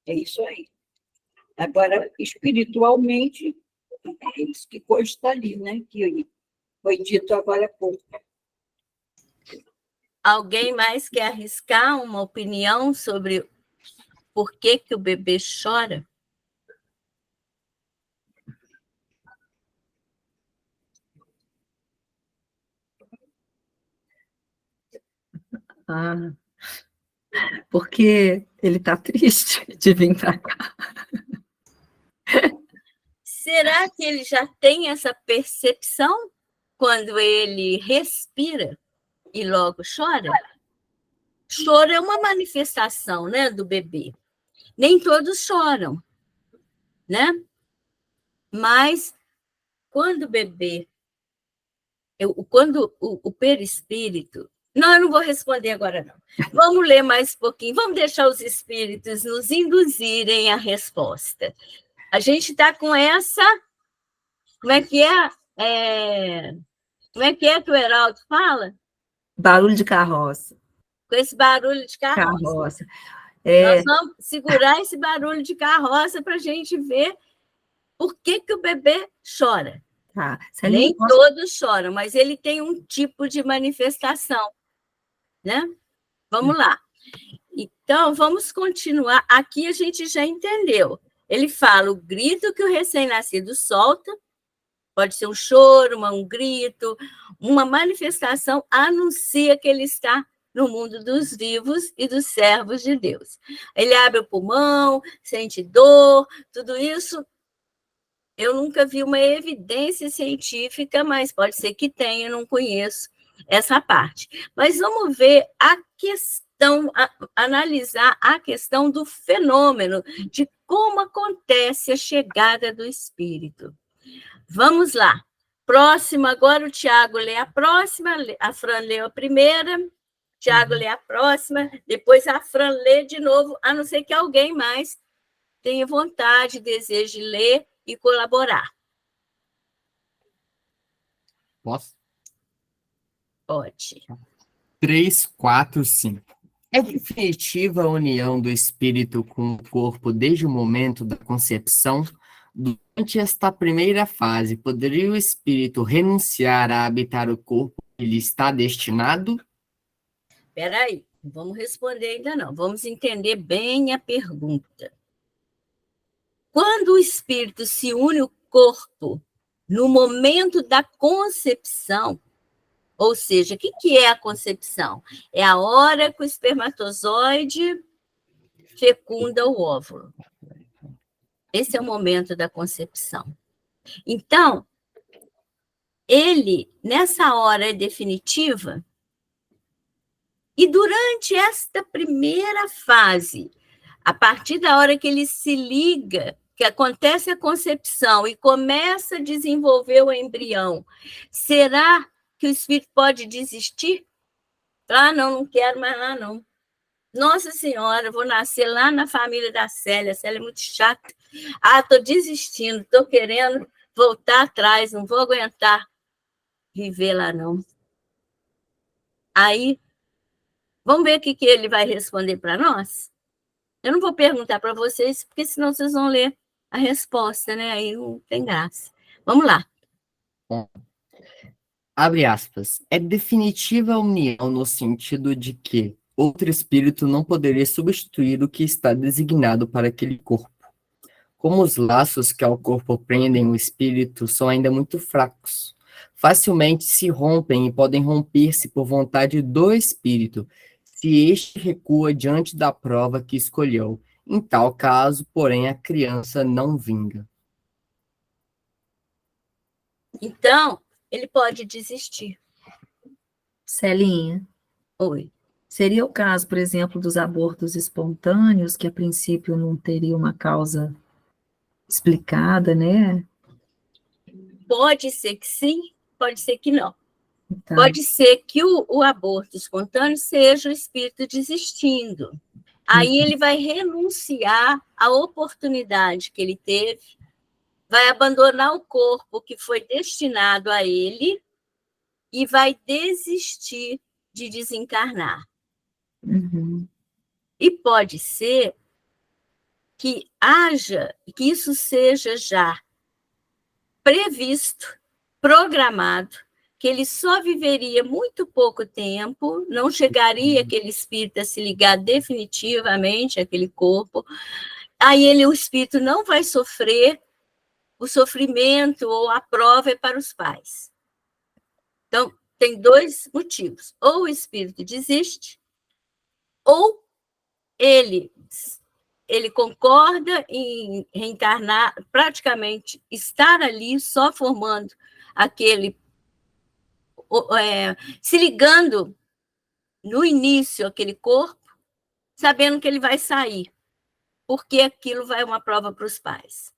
É isso aí. Agora, espiritualmente, é isso que consta ali, né? Que foi dito agora há pouco. Alguém mais quer arriscar uma opinião sobre por que o bebê chora? Porque ele está triste de vir para cá. Será que ele já tem essa percepção quando ele respira e logo chora? Choro é uma manifestação, né, do bebê. Nem todos choram, né? Mas quando o bebê, quando o perispírito... Não, eu não vou responder agora, não. Vamos ler mais um pouquinho. Vamos deixar os espíritos nos induzirem à resposta. A gente está com essa... Como é que é? Como é que o Heraldo fala? Barulho de carroça. Com esse barulho de carroça. Nós vamos segurar esse barulho de carroça para a gente ver por que o bebê chora. Tá. Nem todos choram, mas ele tem um tipo de manifestação, né? Vamos lá. Então, vamos continuar. Aqui a gente já entendeu. Ele fala o grito que o recém-nascido solta, pode ser um choro, um grito, uma manifestação anuncia que ele está no mundo dos vivos e dos servos de Deus. Ele abre o pulmão, sente dor, tudo isso. Eu nunca vi uma evidência científica, mas pode ser que tenha, eu não conheço essa parte. Mas vamos ver a questão, analisar a questão do fenômeno, de como acontece a chegada do espírito. Vamos lá. Próximo, agora o Tiago lê a próxima, a Fran leu a primeira, o Tiago lê a próxima, depois a Fran lê de novo, a não ser que alguém mais tenha vontade, deseje ler e colaborar. Posso? Pode. 3, 4, 5. É definitiva a união do espírito com o corpo desde o momento da concepção? Durante esta primeira fase, poderia o espírito renunciar a habitar o corpo que lhe está destinado? Espera aí, não vamos responder ainda não. Vamos entender bem a pergunta. Quando o espírito se une ao corpo no momento da concepção, ou seja, o que é a concepção? É a hora que o espermatozoide fecunda o óvulo. Esse é o momento da concepção. Então, ele, nessa hora definitiva, e durante esta primeira fase, a partir da hora que ele se liga, que acontece a concepção e começa a desenvolver o embrião, será que o espírito pode desistir? Não quero mais lá, não. Nossa Senhora, vou nascer lá na família da Célia. A Célia é muito chata. Estou desistindo, estou querendo voltar atrás, não vou aguentar viver lá, não. Aí, vamos ver o que ele vai responder para nós? Eu não vou perguntar para vocês, porque senão vocês vão ler a resposta, né? Aí não tem graça. Vamos lá. Bom, abre aspas. É definitiva a união no sentido de que outro espírito não poderia substituir o que está designado para aquele corpo. Como os laços que ao corpo prendem o espírito são ainda muito fracos, facilmente se rompem e podem romper-se por vontade do espírito, se este recua diante da prova que escolheu. Em tal caso, porém, a criança não vinga. Então, ele pode desistir. Celinha. Oi. Seria o caso, por exemplo, dos abortos espontâneos, que a princípio não teria uma causa explicada, né? Pode ser que sim, pode ser que não. Tá. Pode ser que o aborto espontâneo seja o espírito desistindo. Aí ele vai renunciar à oportunidade que ele teve, vai abandonar o corpo que foi destinado a ele e vai desistir de desencarnar. Uhum. E pode ser que isso seja já previsto, programado, que ele só viveria muito pouco tempo, não chegaria aquele espírito a se ligar definitivamente àquele corpo, aí o espírito não vai sofrer, o sofrimento ou a prova é para os pais. Então, tem dois motivos. Ou o espírito desiste, ou ele concorda em reencarnar, praticamente estar ali só formando aquele, se ligando no início aquele corpo, sabendo que ele vai sair, porque aquilo vai uma prova para os pais.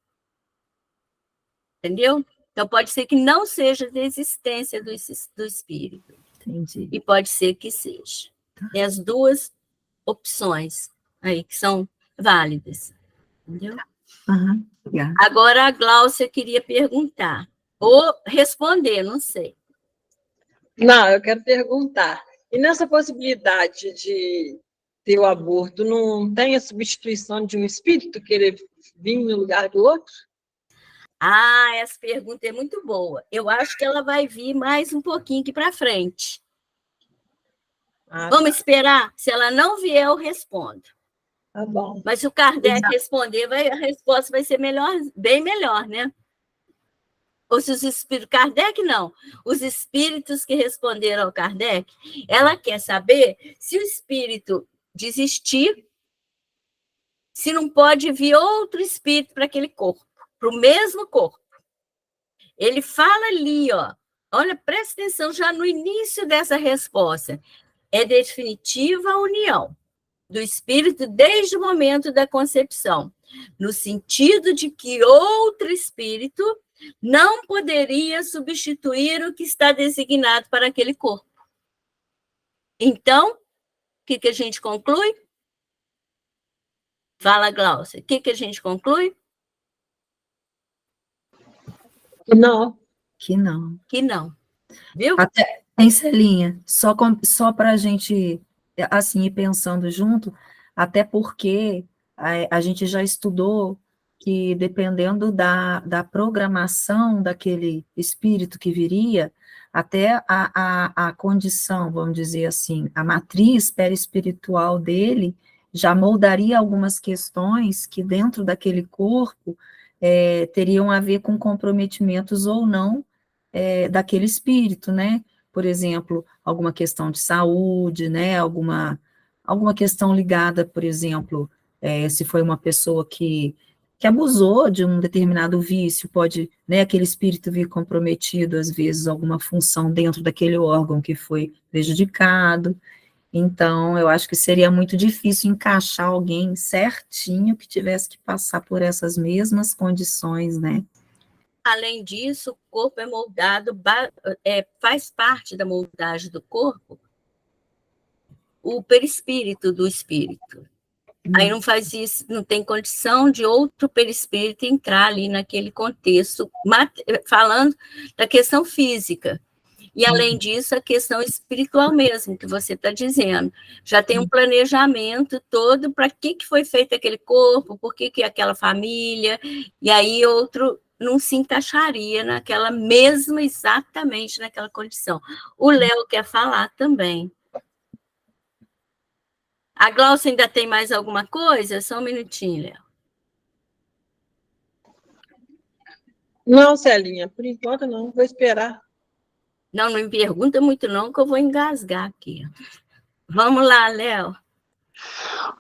Entendeu? Então, pode ser que não seja desistência do espírito. Entendi. E pode ser que seja. Tem as duas opções aí que são válidas. Entendeu? Uhum, obrigada. Agora, a Gláucia queria perguntar. Ou responder, não sei. Não, eu quero perguntar. E nessa possibilidade de ter o aborto, não tem a substituição de um espírito querer vir no lugar do outro? Ah, essa pergunta é muito boa. Eu acho que ela vai vir mais um pouquinho aqui para frente. Vamos esperar? Se ela não vier, eu respondo. Tá bom. Mas se o Kardec responder, a resposta vai ser melhor, bem melhor, né? Ou se os espíritos... Kardec, não. Os espíritos que responderam ao Kardec, ela quer saber se o espírito desistir, se não pode vir outro espírito para aquele corpo, para o mesmo corpo. Ele fala ali, ó, olha, presta atenção já no início dessa resposta. É definitiva a união do espírito desde o momento da concepção, no sentido de que outro espírito não poderia substituir o que está designado para aquele corpo. Então, o que a gente conclui? Fala, Gláucia, o que a gente conclui? Não. Que não. Que não. Viu? Até, em Celinha, só para a gente, assim, ir pensando junto, até porque a gente já estudou que, dependendo da programação daquele espírito que viria, até a condição, vamos dizer assim, a matriz perispiritual dele já moldaria algumas questões que, dentro daquele corpo, teriam a ver com comprometimentos ou não daquele espírito, né? Por exemplo, alguma questão de saúde, né? Alguma questão ligada, por exemplo, se foi uma pessoa que abusou de um determinado vício, pode, né, aquele espírito vir comprometido, às vezes, alguma função dentro daquele órgão que foi prejudicado. Então, eu acho que seria muito difícil encaixar alguém certinho que tivesse que passar por essas mesmas condições, né? Além disso, o corpo é moldado, faz parte da moldagem do corpo o perispírito do espírito. Aí não faz isso, não tem condição de outro perispírito entrar ali naquele contexto, falando da questão física. E, além disso, a questão espiritual mesmo, que você está dizendo. Já tem um planejamento todo para que foi feito aquele corpo, por que aquela família, e aí outro não se encaixaria naquela mesma, exatamente naquela condição. O Léo quer falar também. A Gláucia ainda tem mais alguma coisa? Só um minutinho, Léo. Não, Celinha, por enquanto não, vou esperar. Não me pergunta muito não, que eu vou engasgar aqui. Vamos lá, Léo.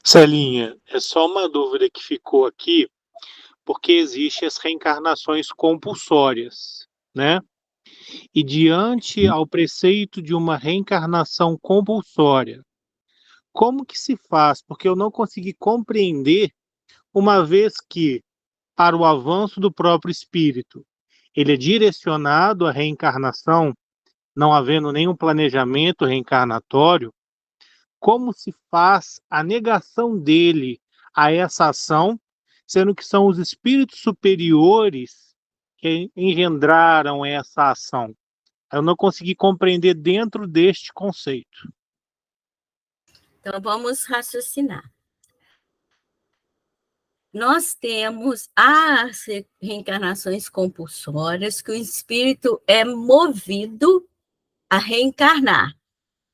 Celinha, é só uma dúvida que ficou aqui, porque existem as reencarnações compulsórias, né? E diante ao preceito de uma reencarnação compulsória, como que se faz? Porque eu não consegui compreender, uma vez que, para o avanço do próprio espírito, ele é direcionado à reencarnação, não havendo nenhum planejamento reencarnatório, como se faz a negação dele a essa ação, sendo que são os espíritos superiores que engendraram essa ação? Eu não consegui compreender dentro deste conceito. Então, vamos raciocinar. nós temos as reencarnações compulsórias, que o espírito é movido a reencarnar.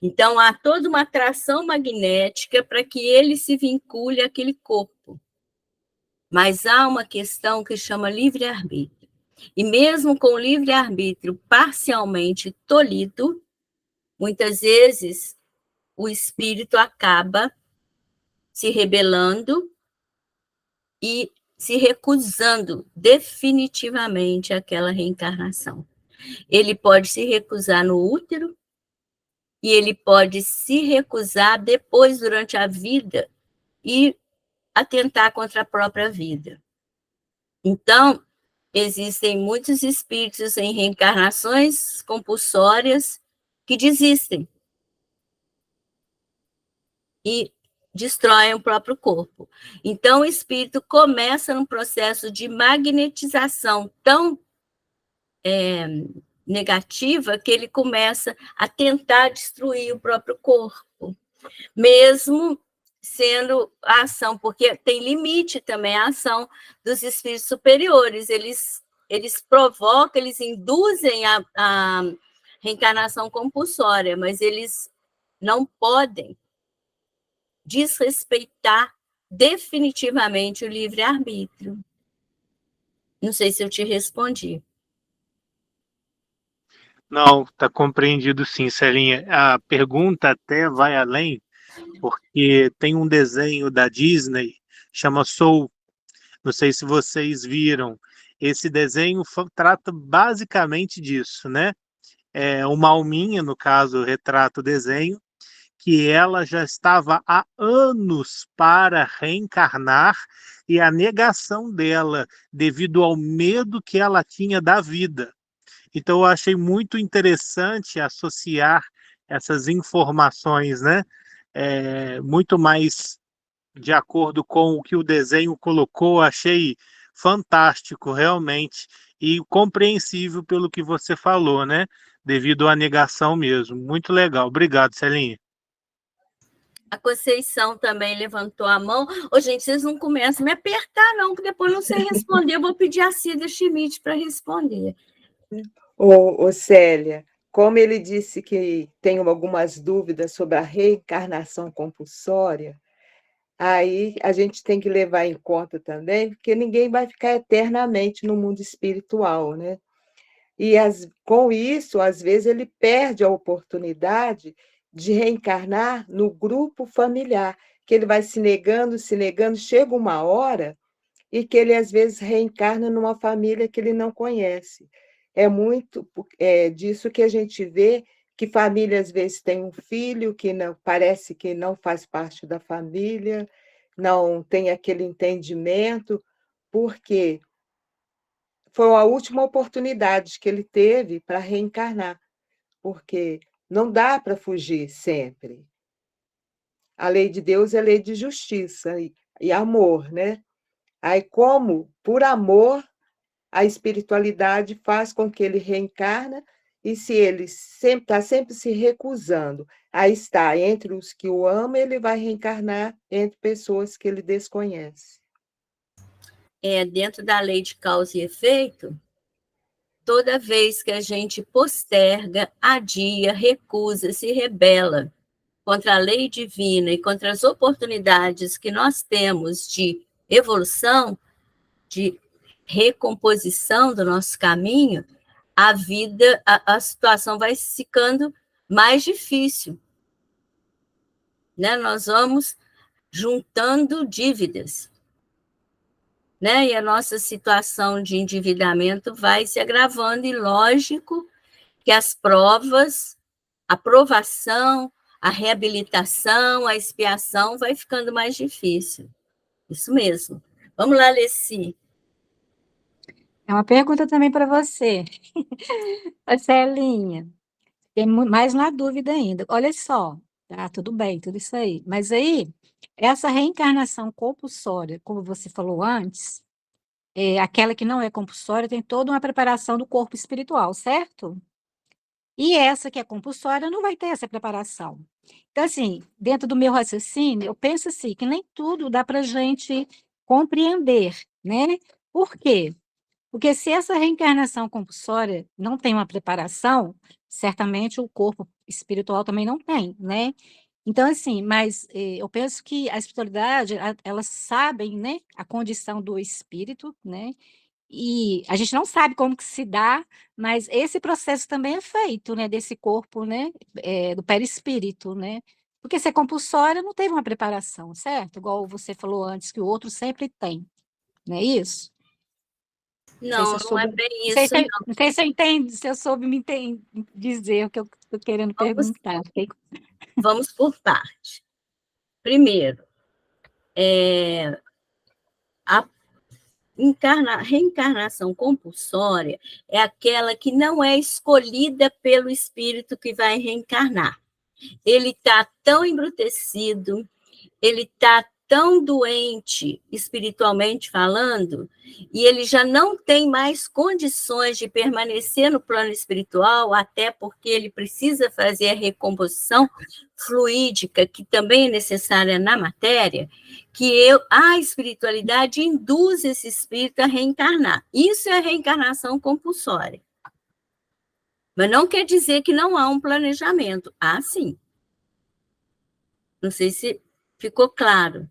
Então, há toda uma atração magnética para que ele se vincule àquele corpo. Mas há uma questão que chama livre-arbítrio. E mesmo com o livre-arbítrio parcialmente tolhido, muitas vezes o espírito acaba se rebelando e se recusando definitivamente àquela reencarnação. Ele pode se recusar no útero e ele pode se recusar depois, durante a vida, e atentar contra a própria vida. Então, existem muitos espíritos em reencarnações compulsórias que desistem e destroem o próprio corpo. Então, o espírito começa num processo de magnetização tão negativa que ele começa a tentar destruir o próprio corpo, mesmo sendo a ação, porque tem limite também a ação dos espíritos superiores, eles provocam, eles induzem a reencarnação compulsória, mas eles não podem desrespeitar definitivamente o livre-arbítrio. Não sei se eu te respondi. Não, está compreendido sim, Celinha. A pergunta até vai além, porque tem um desenho da Disney, chama Soul. Não sei se vocês viram. Esse desenho trata basicamente disso, né? É uma alminha, no caso, retrata o desenho, que ela já estava há anos para reencarnar e a negação dela devido ao medo que ela tinha da vida. Então, eu achei muito interessante associar essas informações, né? Muito mais de acordo com o que o desenho colocou, achei fantástico, realmente, e compreensível pelo que você falou, né? Devido à negação mesmo. Muito legal. Obrigado, Celinha. A Conceição também levantou a mão. Ô, gente, vocês não começam a me apertar, não, que depois não sei responder. Eu vou pedir a Cida Schmidt para responder. Ô, Célia, como ele disse que tem algumas dúvidas sobre a reencarnação compulsória, aí a gente tem que levar em conta também, porque ninguém vai ficar eternamente no mundo espiritual, né? E com isso, às vezes, ele perde a oportunidade de reencarnar no grupo familiar, que ele vai se negando, chega uma hora e que ele, às vezes, reencarna numa família que ele não conhece. É muito disso que a gente vê, que família, às vezes, tem um filho que não parece que não faz parte da família, não tem aquele entendimento, porque foi a última oportunidade que ele teve para reencarnar, porque não dá para fugir sempre. A lei de Deus é lei de justiça e amor, né? Aí, como, por amor, a espiritualidade faz com que ele reencarna, e se ele está sempre se recusando a estar entre os que o amam, ele vai reencarnar entre pessoas que ele desconhece. Dentro da lei de causa e efeito, toda vez que a gente posterga, adia, recusa, se rebela contra a lei divina e contra as oportunidades que nós temos de evolução, de recomposição do nosso caminho, a vida, a situação vai ficando mais difícil, né? Nós vamos juntando dívidas, né? E a nossa situação de endividamento vai se agravando, e lógico que as provas, a provação, a reabilitação, a expiação vai ficando mais difícil. Isso mesmo. Vamos lá, Leci. É uma pergunta também para você. Celinha, tem mais na dúvida ainda. Olha só, tá, tudo bem, tudo isso aí. Mas aí, essa reencarnação compulsória, como você falou antes, aquela que não é compulsória, tem toda uma preparação do corpo espiritual, certo? E essa que é compulsória não vai ter essa preparação. Então, assim, dentro do meu raciocínio, eu penso assim, que nem tudo dá para a gente compreender, né? Por quê? Porque se essa reencarnação compulsória não tem uma preparação, certamente o corpo espiritual também não tem, né? Então, assim, mas eu penso que a espiritualidade, elas sabem, né, a condição do espírito, né? E a gente não sabe como que se dá, mas esse processo também é feito, né, desse corpo, né, do perispírito, né? Porque ser compulsória não teve uma preparação, certo? Igual você falou antes, que o outro sempre tem, não é isso? Não sei se Não, eu não é soube, bem não sei isso, se, não. não sei se eu entendo, se eu soube dizer o que eu estou querendo Vamos, perguntar. vamos por parte. Primeiro, a reencarnação compulsória é aquela que não é escolhida pelo espírito que vai reencarnar. Ele está tão embrutecido, ele está tão doente, espiritualmente falando, e ele já não tem mais condições de permanecer no plano espiritual, até porque ele precisa fazer a recomposição fluídica, que também é necessária na matéria, que a espiritualidade induz esse espírito a reencarnar. Isso é a reencarnação compulsória. Mas não quer dizer que não há um planejamento. Há, sim. Não sei se ficou claro.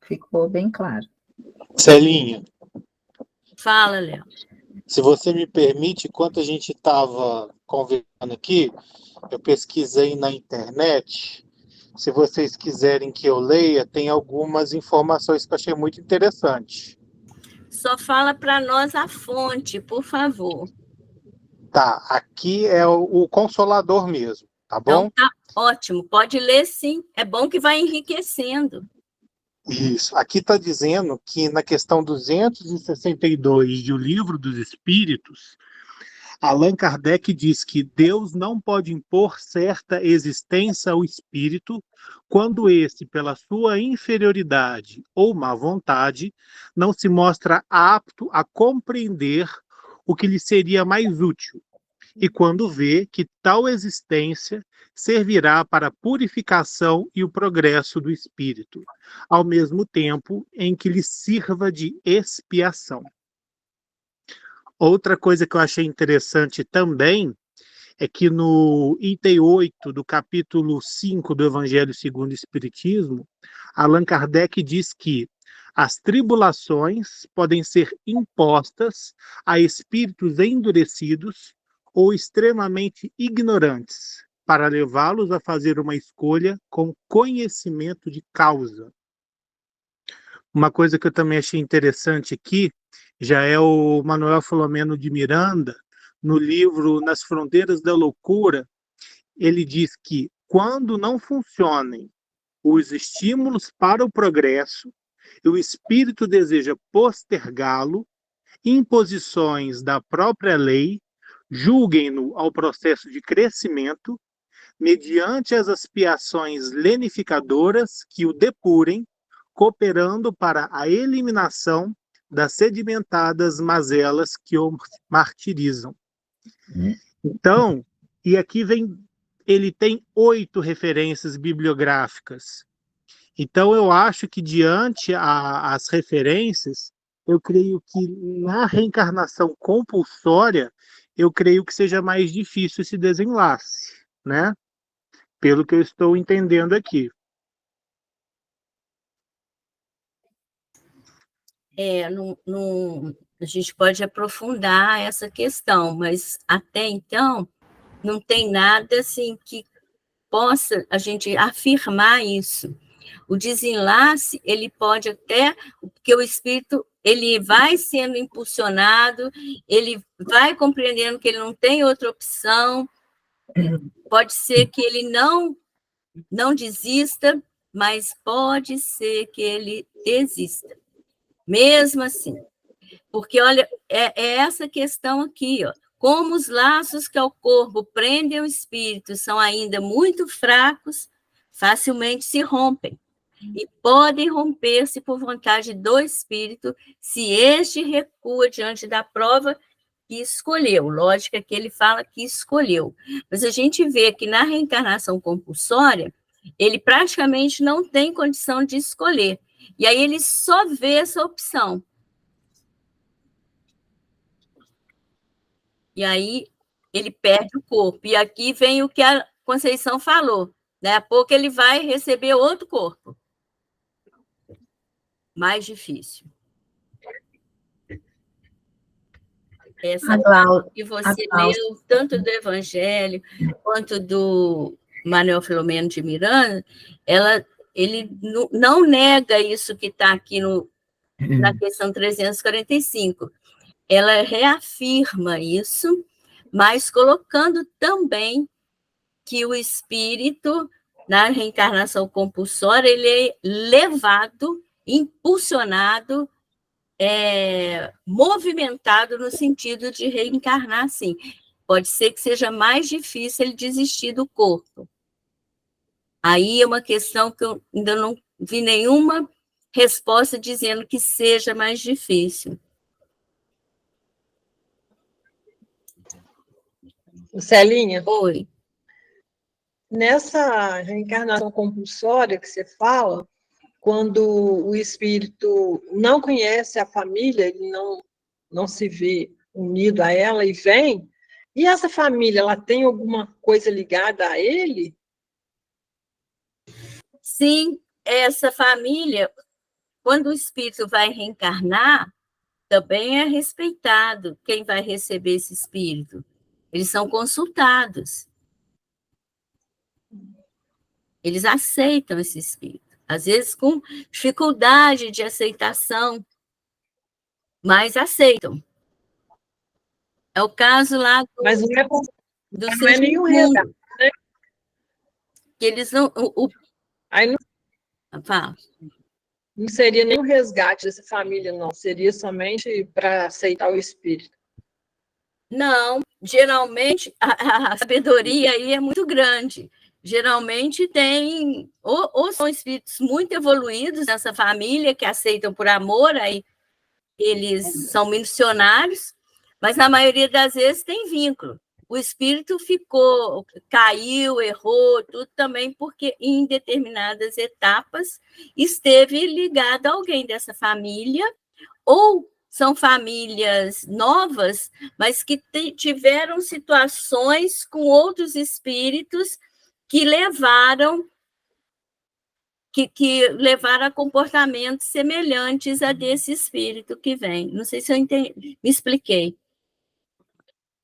Ficou bem claro. Celinha, Fala, Léo. se você me permite, enquanto a gente estava conversando aqui, eu pesquisei na internet. Se vocês quiserem que eu leia, tem algumas informações que eu achei muito interessante. Só fala para nós a fonte, por favor. Tá, aqui é o Consolador mesmo, tá bom? Então, tá ótimo. Pode ler, sim. É bom que vai enriquecendo. Isso. Aqui está dizendo que na questão 262 de O Livro dos Espíritos, Allan Kardec diz que Deus não pode impor certa existência ao espírito quando esse, pela sua inferioridade ou má vontade, não se mostra apto a compreender o que lhe seria mais útil, e quando vê que tal existência servirá para a purificação e o progresso do espírito, ao mesmo tempo em que lhe sirva de expiação. Outra coisa que eu achei interessante também é que no item 8 do capítulo 5 do Evangelho segundo o Espiritismo, Allan Kardec diz que as tribulações podem ser impostas a espíritos endurecidos ou extremamente ignorantes, para levá-los a fazer uma escolha com conhecimento de causa. Uma coisa que eu também achei interessante aqui, já é o Manuel Filomeno de Miranda, no livro Nas Fronteiras da Loucura, ele diz que quando não funcionem os estímulos para o progresso e o espírito deseja postergá-lo, imposições da própria lei julguem-no ao processo de crescimento, mediante as expiações lenificadoras que o depurem, cooperando para a eliminação das sedimentadas mazelas que o martirizam. Então, e aqui vem, ele tem 8 referências bibliográficas. Então, eu acho que diante as referências, eu creio que na reencarnação compulsória, eu creio que seja mais difícil esse desenlace, né? Pelo que eu estou entendendo aqui. A gente pode aprofundar essa questão, mas até então não tem nada assim que possa a gente afirmar isso. O desenlace, ele pode até, porque o espírito, ele vai sendo impulsionado, ele vai compreendendo que ele não tem outra opção, pode ser que ele não desista, mas pode ser que ele desista. Mesmo assim, porque, olha, é essa questão aqui, ó. Como os laços que ao corpo prendem o espírito são ainda muito fracos, facilmente se rompem, e podem romper-se por vontade do espírito, se este recua diante da prova que escolheu. Lógica que ele fala que escolheu. Mas a gente vê que na reencarnação compulsória, ele praticamente não tem condição de escolher. E aí ele só vê essa opção. E aí ele perde o corpo. E aqui vem o que a Conceição falou. Daí a pouco ele vai receber outro corpo. Mais difícil. Essa A Glau- que a você Gláucia. leu, tanto do Evangelho quanto do Manuel Filomeno de Miranda, ele não nega isso que está aqui na questão 345. Ela reafirma isso, mas colocando também que o espírito, na reencarnação compulsória, ele é levado, impulsionado, movimentado no sentido de reencarnar, sim. Pode ser que seja mais difícil ele desistir do corpo. Aí é uma questão que eu ainda não vi nenhuma resposta dizendo que seja mais difícil. Celinha, Oi. nessa reencarnação compulsória que você fala, quando o espírito não conhece a família, ele não se vê unido a ela e vem, e essa família, ela tem alguma coisa ligada a ele? Sim, essa família, quando o espírito vai reencarnar, também é respeitado quem vai receber esse espírito. Eles são consultados. Eles aceitam esse espírito. Às vezes com dificuldade de aceitação, mas aceitam. É o caso lá Mas não é, do não é nenhum resgate, né? que eles não... Aí Fala. não seria nenhum resgate dessa família, não. Seria somente para aceitar o espírito. Não, geralmente a sabedoria aí é muito grande. Geralmente tem, ou são espíritos muito evoluídos nessa família, que aceitam por amor, aí eles são missionários, mas na maioria das vezes tem vínculo. O espírito caiu, errou, tudo também, porque em determinadas etapas esteve ligado a alguém dessa família, ou são famílias novas, mas que tiveram situações com outros espíritos que levaram levaram a comportamentos semelhantes a desse espírito que vem. Não sei se eu me expliquei.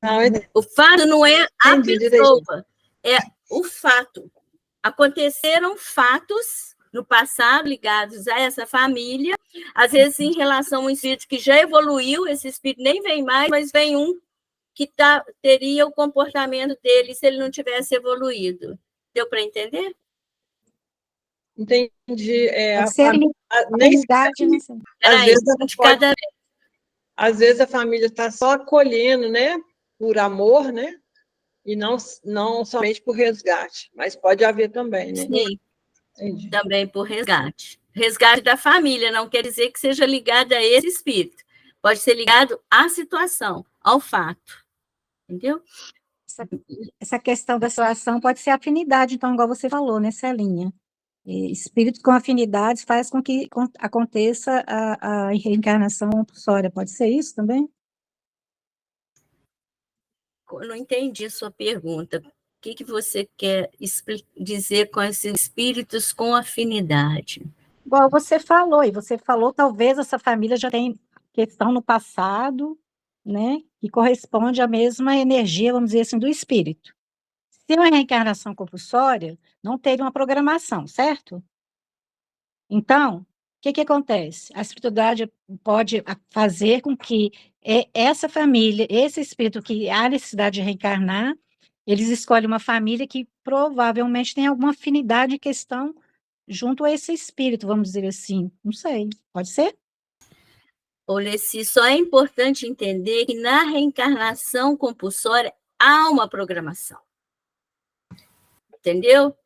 Não, O fato não é a entendi pessoa, é o fato. Aconteceram fatos no passado ligados a essa família, às vezes em relação a um espírito que já evoluiu, esse espírito nem vem mais, mas vem um que teria o comportamento dele se ele não tivesse evoluído. Deu para entender? Entendi. Pode ser Nem afinidade, né? Peraí, às vezes a família está só acolhendo, né? Por amor, né? E não somente por resgate, mas pode haver também, né? Sim, Entendi. também por resgate. Resgate da família não quer dizer que seja ligado a esse espírito. Pode ser ligado à situação, ao fato. Entendeu? Essa questão da situação pode ser afinidade, então, igual você falou, né, Celinha? Espírito com afinidades faz com que aconteça a reencarnação compulsória. Pode ser isso também? Eu não entendi a sua pergunta. O que você quer dizer com esses espíritos com afinidade? Igual você falou, talvez essa família já tem questão no passado, né, que corresponde à mesma energia, vamos dizer assim, do espírito. Se é uma reencarnação compulsória, não teve uma programação, certo? Então, o que acontece? A espiritualidade pode fazer com que essa família, esse espírito que há necessidade de reencarnar, eles escolhem uma família que provavelmente tem alguma afinidade em questão junto a esse espírito, vamos dizer assim. Não sei, pode ser? Oleci, só é importante entender que na reencarnação compulsória há uma programação. Entendeu?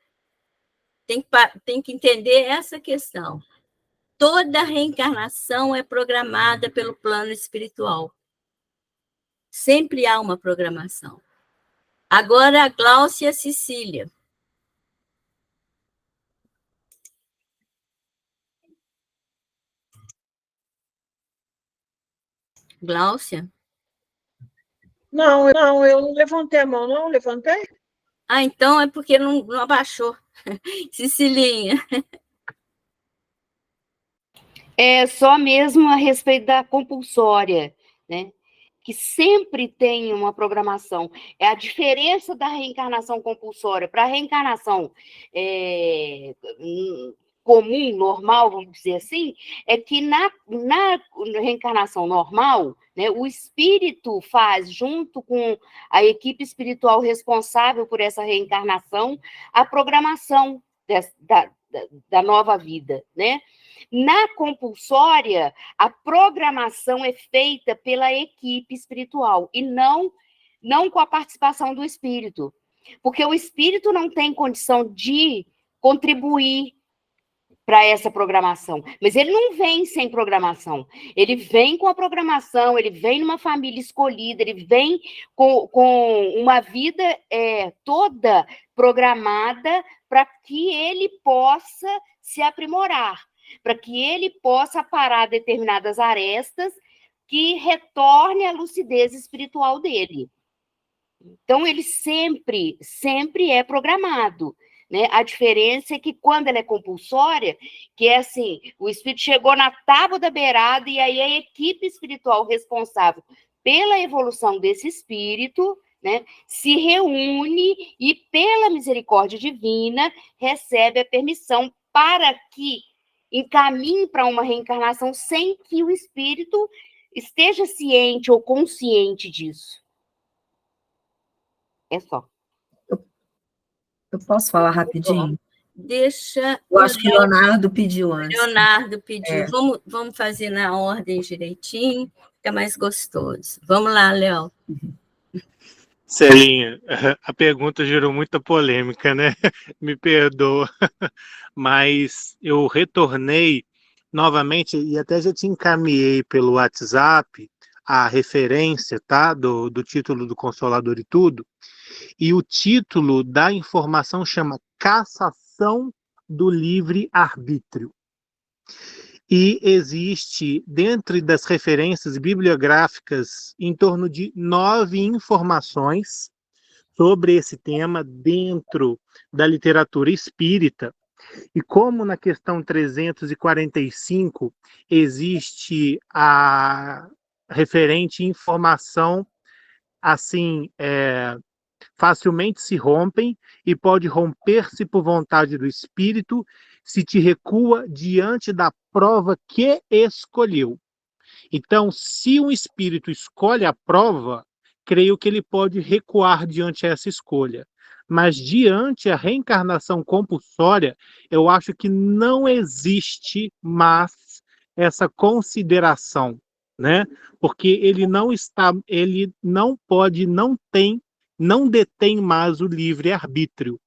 Tem que entender essa questão. Toda reencarnação é programada pelo plano espiritual. Sempre há uma programação. Agora, a Gláucia e a Cecília. Gláucia? Não, eu não levantei a mão, não, levantei? Ah, então é porque não abaixou. Cecilinha. É só mesmo a respeito da compulsória, né? Que sempre tem uma programação. É a diferença da reencarnação compulsória para a reencarnação comum, normal, vamos dizer assim, é que na reencarnação normal, né, o espírito faz, junto com a equipe espiritual responsável por essa reencarnação, a programação da nova vida, né? Na compulsória, a programação é feita pela equipe espiritual e não com a participação do espírito, porque o espírito não tem condição de contribuir para essa programação, mas ele não vem sem programação, ele vem com a programação, ele vem numa família escolhida, ele vem com uma vida toda programada para que ele possa se aprimorar, para que ele possa parar determinadas arestas que retorne a lucidez espiritual dele. Então, ele sempre é programado, né? A diferença é que quando ela é compulsória, que é assim, o espírito chegou na tábua da beirada e aí a equipe espiritual responsável pela evolução desse espírito, né, se reúne e, pela misericórdia divina, recebe a permissão para que encaminhe para uma reencarnação sem que o espírito esteja ciente ou consciente disso. É só. Eu posso falar rapidinho? Deixa. Eu acho que Leonardo pediu antes. Leonardo pediu. Vamos fazer na ordem direitinho, fica mais gostoso. Vamos lá, Léo. Celinha, a pergunta gerou muita polêmica, né? Me perdoa, mas eu retornei novamente e até já te encaminhei pelo WhatsApp a referência, tá? Do título do Consolador e tudo. E o título da informação chama Cassação do Livre-Arbítrio. E existe, dentro das referências bibliográficas, em torno de 9 informações sobre esse tema dentro da literatura espírita. E como na questão 345 existe a referente informação assim, facilmente se rompem e pode romper-se por vontade do espírito se te recua diante da prova que escolheu. Então, se um espírito escolhe a prova, creio que ele pode recuar diante essa escolha. Mas diante a reencarnação compulsória, eu acho que não existe mais essa consideração, né? Porque ele não pode, não detém mais o livre-arbítrio.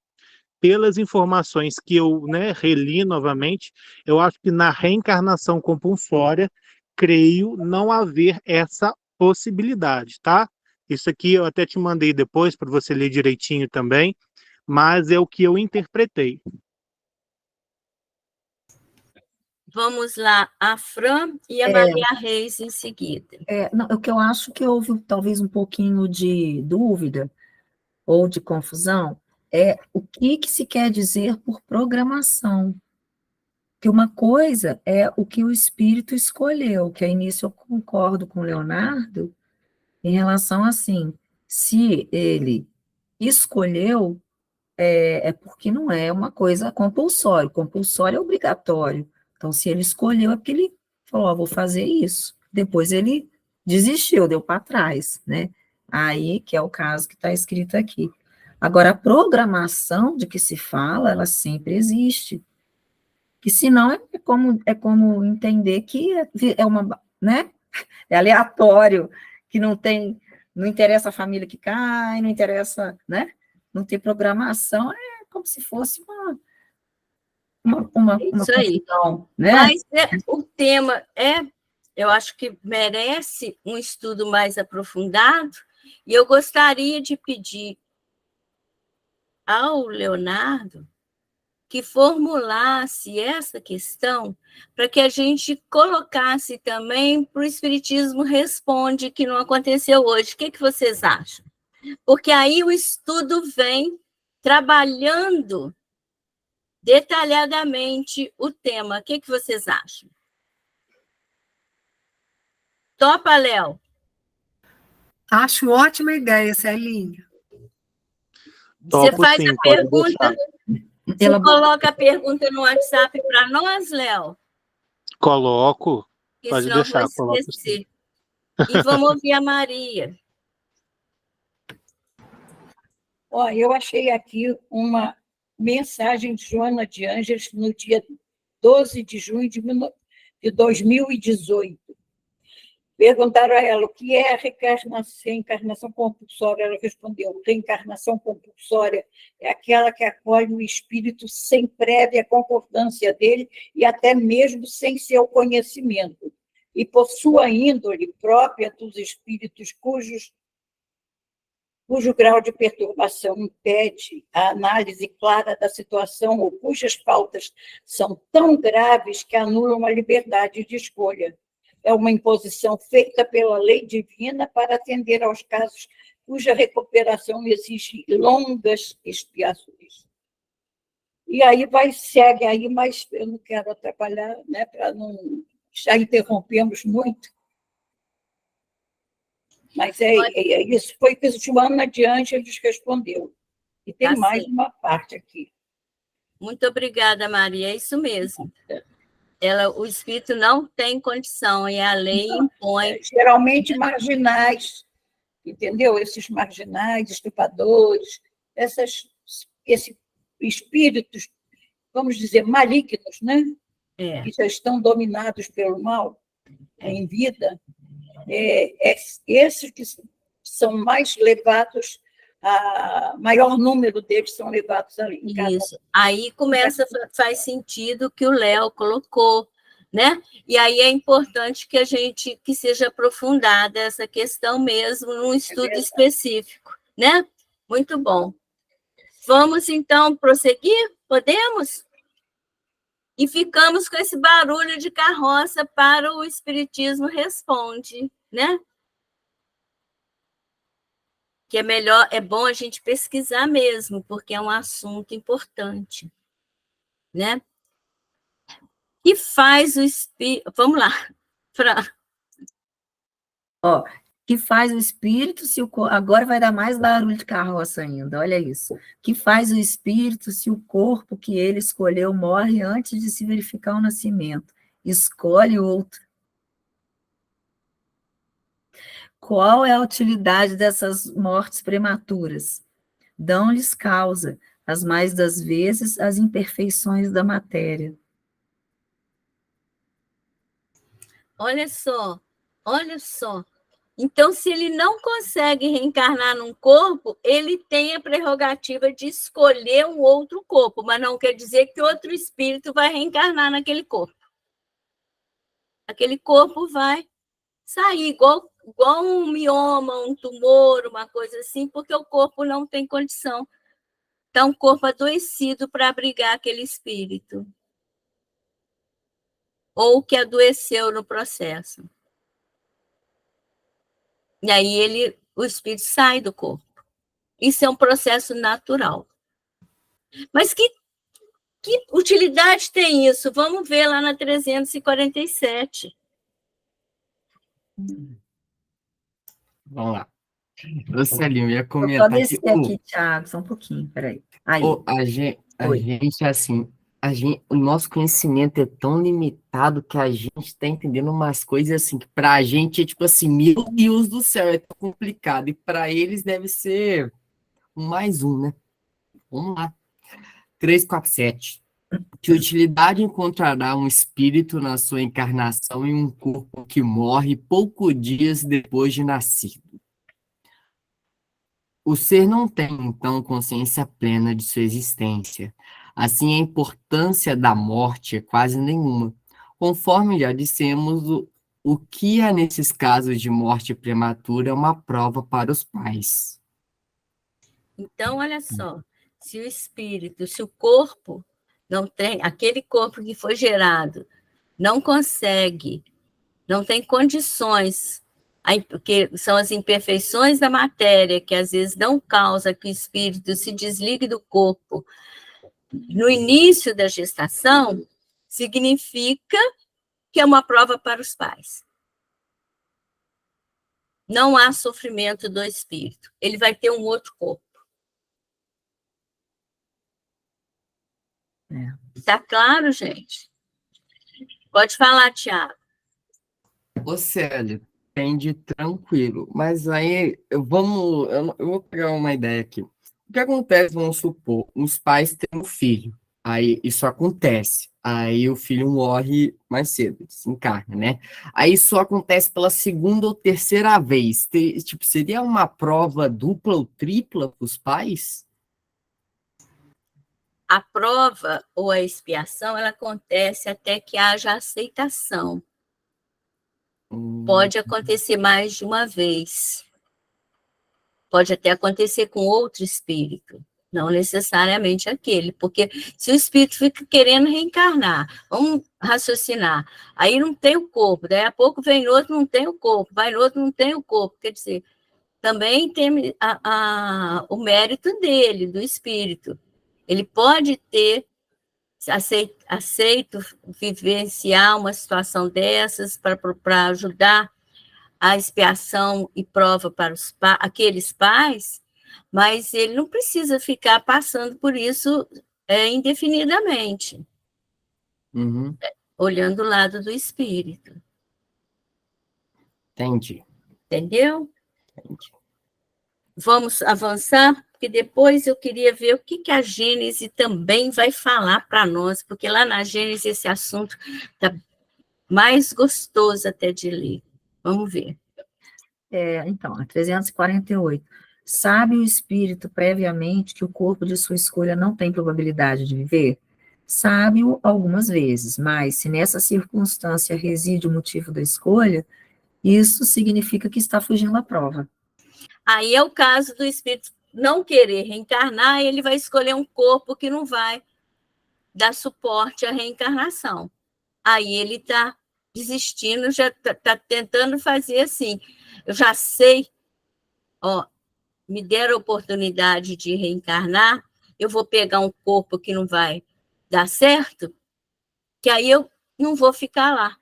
Pelas informações que eu, reli novamente, eu acho que na reencarnação compulsória, creio não haver essa possibilidade, tá? Isso aqui eu até te mandei depois para você ler direitinho também, mas é o que eu interpretei. Vamos lá, a Fran e a Maria Reis em seguida. O que eu acho que houve talvez um pouquinho de dúvida ou de confusão é o que se quer dizer por programação. Que uma coisa é o que o espírito escolheu, que a início eu concordo com o Leonardo em relação assim, se ele escolheu, é porque não é uma coisa compulsória. Compulsório é obrigatório. Então, se ele escolheu, é porque ele falou, vou fazer isso. Depois ele desistiu, deu para trás, né? Aí, que é o caso que está escrito aqui. Agora, a programação de que se fala, ela sempre existe. Que senão é como entender que é uma, né? É aleatório, que não interessa a família que cai, não interessa, né? Não tem programação, é como se fosse uma Isso aí. confusão, né? Mas o tema eu acho que merece um estudo mais aprofundado, e eu gostaria de pedir ao Leonardo que formulasse essa questão para que a gente colocasse também para o Espiritismo Responde, que não aconteceu hoje. O que vocês acham? Porque aí o estudo vem trabalhando detalhadamente o tema. O que vocês acham? Topa, Léo? Acho ótima ideia, Celinha. Você Topo faz sim, a pode pergunta, deixar. você coloca a pergunta no WhatsApp para nós, Léo? Coloco, Porque pode senão eu vou deixar, coloco sim. esquecer. E vamos ouvir a Maria. Ó, eu achei aqui uma mensagem de Joana de Ângeles no dia 12 de junho de 2018. Perguntaram a ela o que é a reencarnação compulsória. Ela respondeu: reencarnação compulsória é aquela que acolhe o espírito sem prévia concordância dele e até mesmo sem seu conhecimento, e por sua índole própria dos espíritos cujo grau de perturbação impede a análise clara da situação ou cujas faltas são tão graves que anulam a liberdade de escolha. É uma imposição feita pela lei divina para atender aos casos cuja recuperação exige longas expiações. E aí segue aí, mas eu não quero atrapalhar, né, para não... Já interrompemos muito. Mas isso foi que a Joana de Ângeles respondeu. E tem mais uma parte aqui. Muito obrigada, Maria. É isso mesmo. O espírito não tem condição, e a lei impõe. Geralmente marginais, entendeu? Esses marginais, estupradores, esses espíritos, vamos dizer, malignos, né? Que já estão dominados pelo mal em vida, esses que são mais levados, maior número deles são levados ali em casa. Isso. Aí faz sentido o que o Léo colocou, né? E aí é importante que seja aprofundada essa questão mesmo num estudo específico, né? Muito bom. Vamos, então, prosseguir? Podemos? E ficamos com esse barulho de carroça para o Espiritismo Responde, né? Que é bom a gente pesquisar mesmo, porque é um assunto importante, né? Que faz o espírito... Vamos lá, Fran. Que faz o espírito se o agora vai dar mais barulho de carroça ainda, olha isso. Que faz o espírito se o corpo que ele escolheu morre antes de se verificar o nascimento? Escolhe outro. Qual é a utilidade dessas mortes prematuras? Dão-lhes causa, as mais das vezes, as imperfeições da matéria. Olha só. Então, se ele não consegue reencarnar num corpo, ele tem a prerrogativa de escolher um outro corpo, mas não quer dizer que outro espírito vai reencarnar naquele corpo. Aquele corpo vai sair, igual um mioma, um tumor, uma coisa assim, porque o corpo não tem condição. Está um corpo adoecido para abrigar aquele espírito. Ou que adoeceu no processo. E aí o espírito sai do corpo. Isso é um processo natural. Mas que utilidade tem isso? Vamos ver lá na 347. Vamos lá. Celinho, eu ia comentar Só descer aqui, Thiago, só um pouquinho, peraí. Aí. A gente, assim, o nosso conhecimento é tão limitado que a gente está entendendo umas coisas assim, que para a gente é tipo assim, meu Deus do céu, é tão complicado, e para eles deve ser mais um, né? Vamos lá. 347. Que utilidade encontrará um espírito na sua encarnação em um corpo que morre poucos dias depois de nascido? O ser não tem, então, consciência plena de sua existência. Assim, a importância da morte é quase nenhuma. Conforme já dissemos, o que há nesses casos de morte prematura é uma prova para os pais. Então, olha só, se o corpo, não tem, aquele corpo que foi gerado não consegue, não tem condições, porque são as imperfeições da matéria que às vezes não causa que o espírito se desligue do corpo no início da gestação, significa que é uma prova para os pais. Não há sofrimento do espírito. Ele vai ter um outro corpo. Está claro, gente? Pode falar, Tiago. Ô, Célio, entende tranquilo, mas aí eu vou pegar uma ideia aqui. O que acontece, vamos supor, os pais têm um filho, aí isso acontece, aí o filho morre mais cedo, desencarna, né? Aí isso acontece pela segunda ou terceira vez, tipo, seria uma prova dupla ou tripla para os pais? A prova ou a expiação, ela acontece até que haja aceitação. Pode acontecer mais de uma vez. Pode até acontecer com outro espírito, não necessariamente aquele, porque se o espírito fica querendo reencarnar, vamos raciocinar, aí não tem o corpo, daí a pouco vem outro, não tem o corpo, vai no outro, não tem o corpo, quer dizer, também tem o mérito dele, do espírito. Ele pode ter aceito vivenciar uma situação dessas para ajudar a expiação e prova para aqueles pais, mas ele não precisa ficar passando por isso indefinidamente, olhando o lado do espírito. Entendi. Entendeu? Entendi. Vamos avançar, porque depois eu queria ver o que a Gênese também vai falar para nós, porque lá na Gênese esse assunto está mais gostoso até de ler. Vamos ver. Então, a 348. Sabe o espírito previamente que o corpo de sua escolha não tem probabilidade de viver? Sabe-o algumas vezes, mas se nessa circunstância reside o motivo da escolha, isso significa que está fugindo à prova. Aí é o caso do espírito não querer reencarnar, e ele vai escolher um corpo que não vai dar suporte à reencarnação. Aí ele está desistindo, já está tentando fazer assim. Eu já sei, me deram a oportunidade de reencarnar, eu vou pegar um corpo que não vai dar certo, que aí eu não vou ficar lá.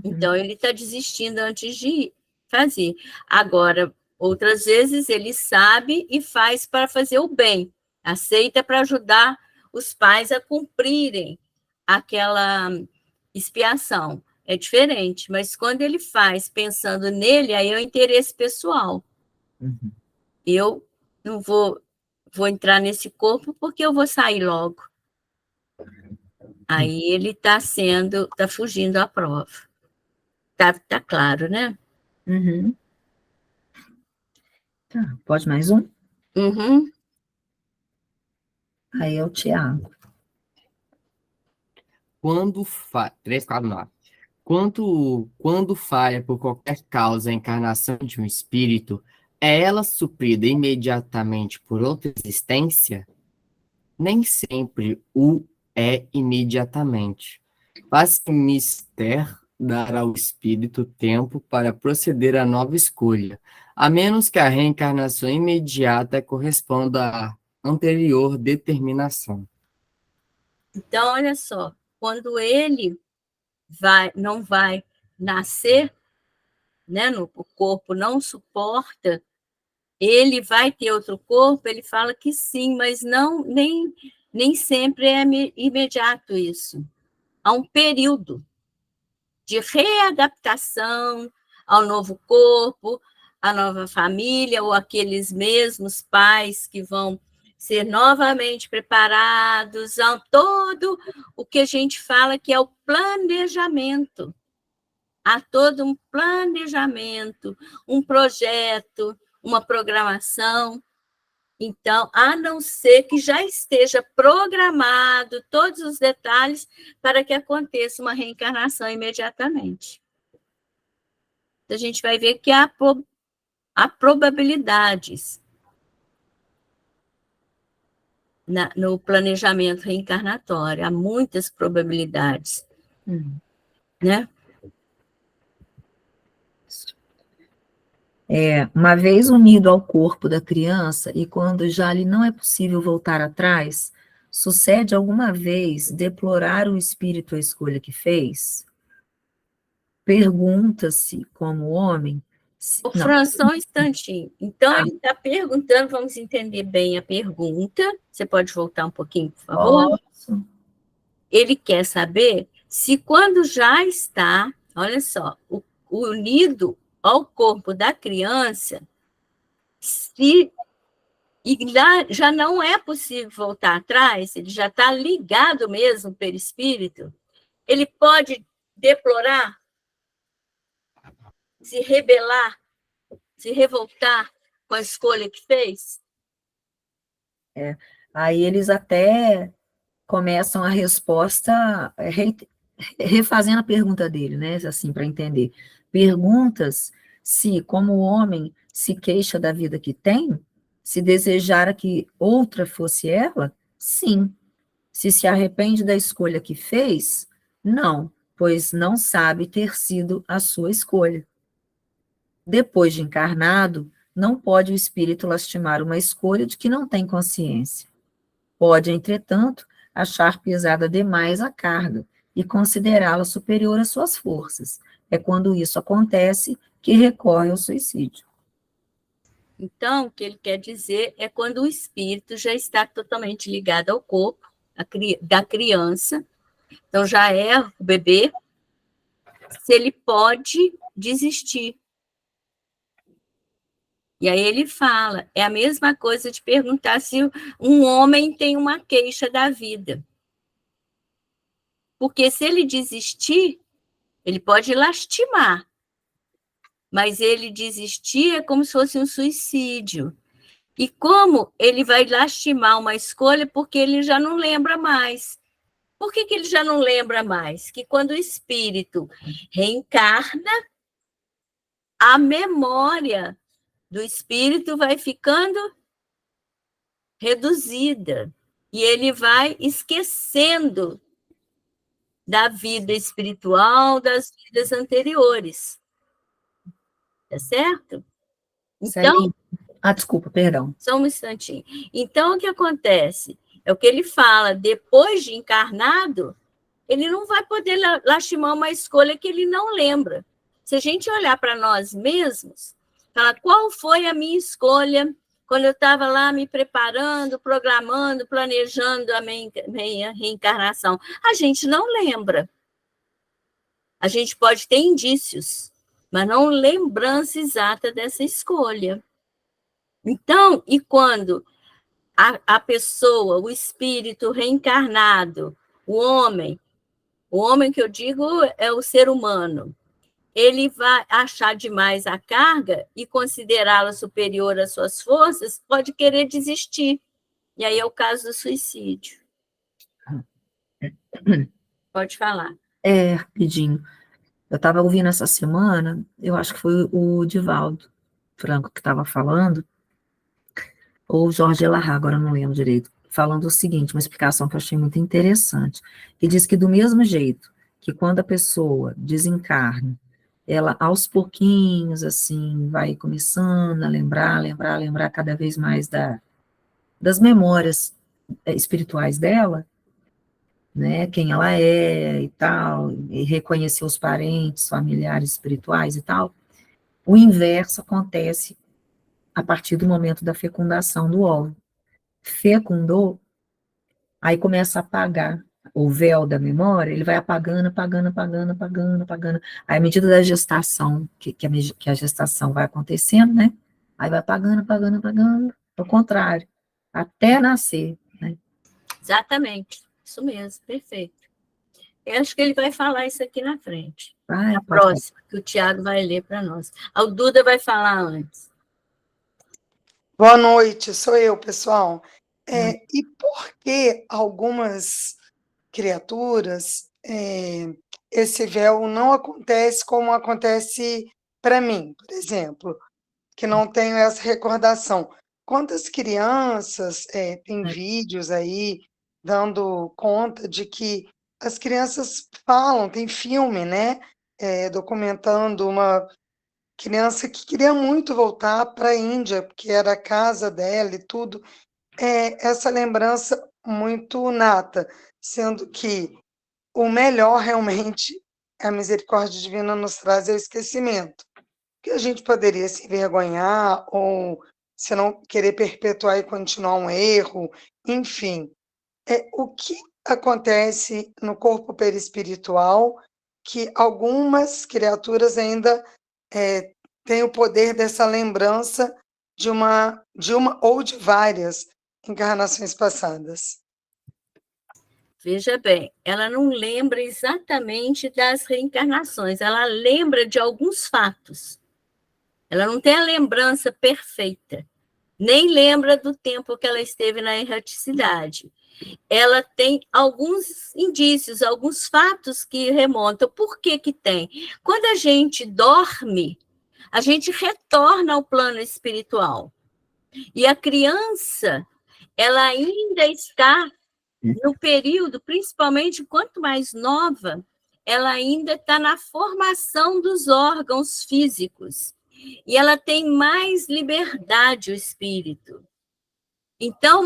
Então, ele está desistindo antes de fazer. Agora, outras vezes, ele sabe e faz para fazer o bem, aceita para ajudar os pais a cumprirem aquela expiação. É diferente, mas quando ele faz pensando nele, aí é o interesse pessoal. Eu não vou entrar nesse corpo porque eu vou sair logo. Aí ele está fugindo à prova. Tá claro, né? Tá, pode mais um? Aí é o Tiago. 349. Quando falha por qualquer causa a encarnação de um espírito, é ela suprida imediatamente por outra existência? Nem sempre o é imediatamente. Faz-se mister dar ao espírito tempo para proceder à nova escolha, a menos que a reencarnação imediata corresponda à anterior determinação. Então, olha só, quando ele não vai nascer, né, o corpo não suporta, ele vai ter outro corpo, ele fala que sim, mas nem sempre é imediato isso. Há um período de readaptação ao novo corpo, à nova família, ou aqueles mesmos pais que vão ser novamente preparados a todo o que a gente fala que é o planejamento. Há todo um planejamento, um projeto, uma programação. Então, a não ser que já esteja programado todos os detalhes para que aconteça uma reencarnação imediatamente. A gente vai ver que há probabilidades. no planejamento reencarnatório. Há muitas probabilidades, né? Uma vez unido ao corpo da criança, e quando já lhe não é possível voltar atrás, sucede alguma vez deplorar o espírito a escolha que fez? Pergunta-se, como homem... Ô, Fran, só um instantinho. Então, ele está perguntando, vamos entender bem a pergunta. Você pode voltar um pouquinho, por favor? Posso? Ele quer saber se quando já está, olha só, unido ao corpo da criança, se já não é possível voltar atrás, ele já está ligado mesmo pelo perispírito, ele pode deplorar, se rebelar, se revoltar com a escolha que fez? Aí eles até começam a resposta refazendo a pergunta dele, né? Assim, para entender. Perguntas se, como homem, se queixa da vida que tem, se desejara que outra fosse ela, sim. Se arrepende da escolha que fez, não, pois não sabe ter sido a sua escolha. Depois de encarnado, não pode o espírito lastimar uma escolha de que não tem consciência. Pode, entretanto, achar pesada demais a carga e considerá-la superior às suas forças. É quando isso acontece que recorre ao suicídio. Então, o que ele quer dizer é quando o espírito já está totalmente ligado ao corpo da criança, então já é o bebê, se ele pode desistir. E aí ele fala, é a mesma coisa de perguntar se um homem tem uma queixa da vida. Porque se ele desistir, ele pode lastimar, mas ele desistir é como se fosse um suicídio. E como ele vai lastimar uma escolha porque ele já não lembra mais. Por que ele já não lembra mais? Que quando o espírito reencarna, a memória do espírito vai ficando reduzida e ele vai esquecendo da vida espiritual, das vidas anteriores. Tá certo? Então, desculpa, perdão. Só um instantinho. Então, o que acontece? É o que ele fala, depois de encarnado, ele não vai poder lastimar uma escolha que ele não lembra. Se a gente olhar para nós mesmos, falar qual foi a minha escolha quando eu estava lá me preparando, programando, planejando a minha reencarnação, a gente não lembra. A gente pode ter indícios, mas não lembrança exata dessa escolha. Então, e quando a pessoa, o espírito reencarnado, o homem que eu digo é o ser humano, ele vai achar demais a carga e considerá-la superior às suas forças, pode querer desistir. E aí é o caso do suicídio. Pode falar. Rapidinho. Eu estava ouvindo essa semana, eu acho que foi o Divaldo Franco que estava falando, ou Jorge Elahá, agora eu não lembro direito, falando o seguinte, uma explicação que eu achei muito interessante, que diz que do mesmo jeito que quando a pessoa desencarna, ela aos pouquinhos, assim, vai começando a lembrar cada vez mais das memórias espirituais dela, né, quem ela é e tal, e reconhecer os parentes, familiares espirituais e tal, o inverso acontece a partir do momento da fecundação do óvulo. Fecundou, aí começa a apagar o véu da memória, ele vai apagando. Aí, à medida da gestação, que a gestação vai acontecendo, né? Aí vai apagando, ao contrário, até nascer, né? Exatamente, isso mesmo, perfeito. Eu acho que ele vai falar isso aqui na frente. A próxima, que o Tiago vai ler para nós. A Duda vai falar antes. Boa noite, sou eu, pessoal. E por que algumas criaturas esse véu não acontece como acontece para mim, por exemplo, que não tenho essa recordação? quantas crianças, tem vídeos aí dando conta de que as crianças falam, tem filme, né, documentando uma criança que queria muito voltar para a Índia, porque era a casa dela e tudo. Essa lembrança muito nata, sendo que o melhor realmente a misericórdia divina nos traz é o esquecimento, que a gente poderia se envergonhar ou se não querer perpetuar e continuar um erro, enfim. O que acontece no corpo perispiritual que algumas criaturas ainda têm o poder dessa lembrança de uma ou de várias encarnações passadas. Veja bem, ela não lembra exatamente das reencarnações, ela lembra de alguns fatos. Ela não tem a lembrança perfeita, nem lembra do tempo que ela esteve na erraticidade. Ela tem alguns indícios, alguns fatos que remontam. Por que que tem? Quando a gente dorme, a gente retorna ao plano espiritual. E a criança, ela ainda está no período, principalmente quanto mais nova, ela ainda está na formação dos órgãos físicos. E ela tem mais liberdade, o espírito. Então,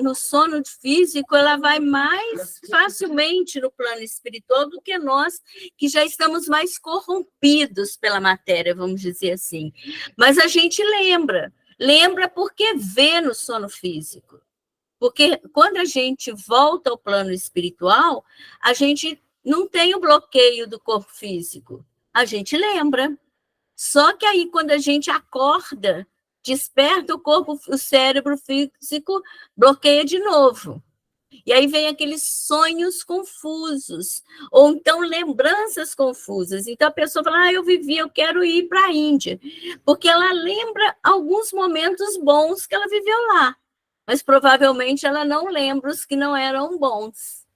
no sono físico, ela vai mais facilmente no plano espiritual do que nós, que já estamos mais corrompidos pela matéria, vamos dizer assim. Mas a gente lembra porque vê no sono físico. Porque quando a gente volta ao plano espiritual, a gente não tem o bloqueio do corpo físico. A gente lembra. Só que aí, quando a gente acorda, desperta o cérebro físico, bloqueia de novo. E aí vem aqueles sonhos confusos, ou então lembranças confusas. Então a pessoa fala, eu quero ir para a Índia, porque ela lembra alguns momentos bons que ela viveu lá, mas provavelmente ela não lembra os que não eram bons.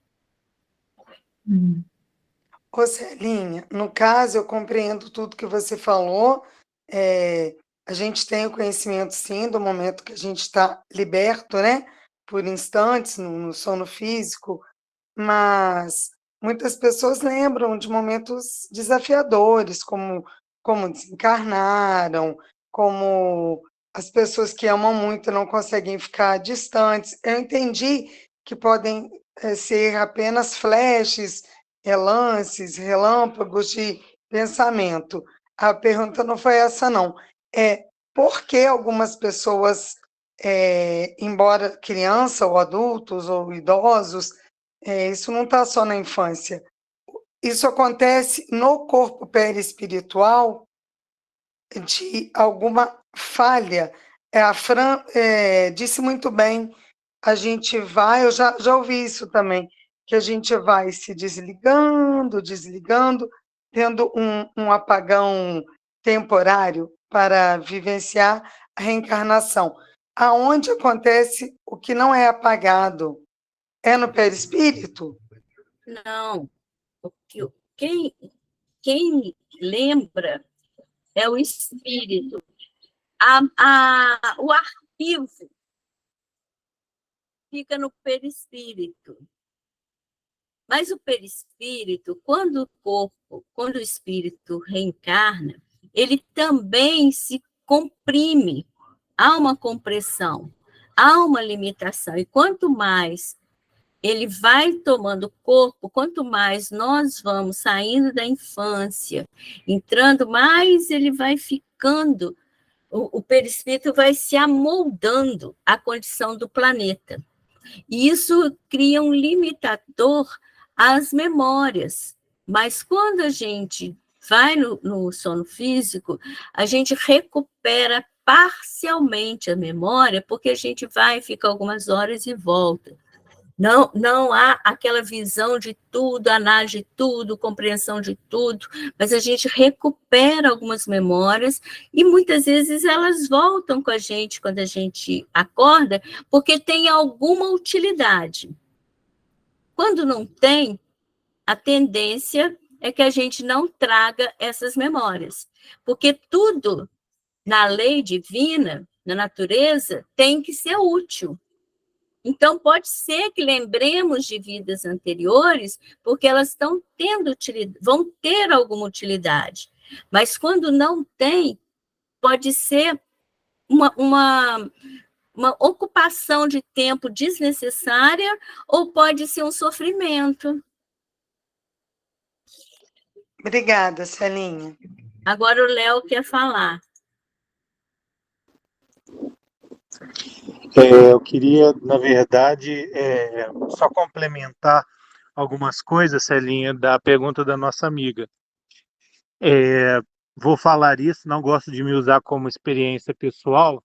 Ô, Celinha, no caso, eu compreendo tudo que você falou, a gente tem o conhecimento, sim, do momento que a gente está liberto, né, por instantes, no sono físico, mas muitas pessoas lembram de momentos desafiadores, como desencarnaram, como as pessoas que amam muito não conseguem ficar distantes. Eu entendi que podem ser apenas flashes, relances, relâmpagos de pensamento. A pergunta não foi essa, não. Por que algumas pessoas, embora criança ou adultos ou idosos, isso não está só na infância, isso acontece no corpo perispiritual de alguma falha. A Fran disse muito bem, a gente vai, eu já ouvi isso também, que a gente vai se desligando, tendo um apagão temporário para vivenciar a reencarnação. Aonde acontece o que não é apagado? É no perispírito? Não. Quem lembra é o espírito. O arquivo fica no perispírito. Mas o perispírito, quando o espírito reencarna, ele também se comprime. Há uma compressão, há uma limitação. E quanto mais ele vai tomando corpo, quanto mais nós vamos saindo da infância, entrando, mais ele vai ficando, o perispírito vai se amoldando à condição do planeta. E isso cria um limitador às memórias. Mas quando a gente vai no sono físico, a gente recupera parcialmente a memória, porque a gente vai, fica algumas horas e volta. Não há aquela visão de tudo, análise de tudo, compreensão de tudo, mas a gente recupera algumas memórias e muitas vezes elas voltam com a gente quando a gente acorda, porque tem alguma utilidade. Quando não tem, a tendência é que a gente não traga essas memórias, porque tudo na lei divina na natureza tem que ser útil. Então, pode ser que lembremos de vidas anteriores, porque elas estão tendo utilidade, vão ter alguma utilidade. Mas quando não tem, pode ser uma ocupação de tempo desnecessária ou pode ser um sofrimento. Obrigada, Celinha. Agora o Léo quer falar. Eu queria, na verdade, só complementar algumas coisas, Celinha, da pergunta da nossa amiga. Vou falar isso, não gosto de me usar como experiência pessoal,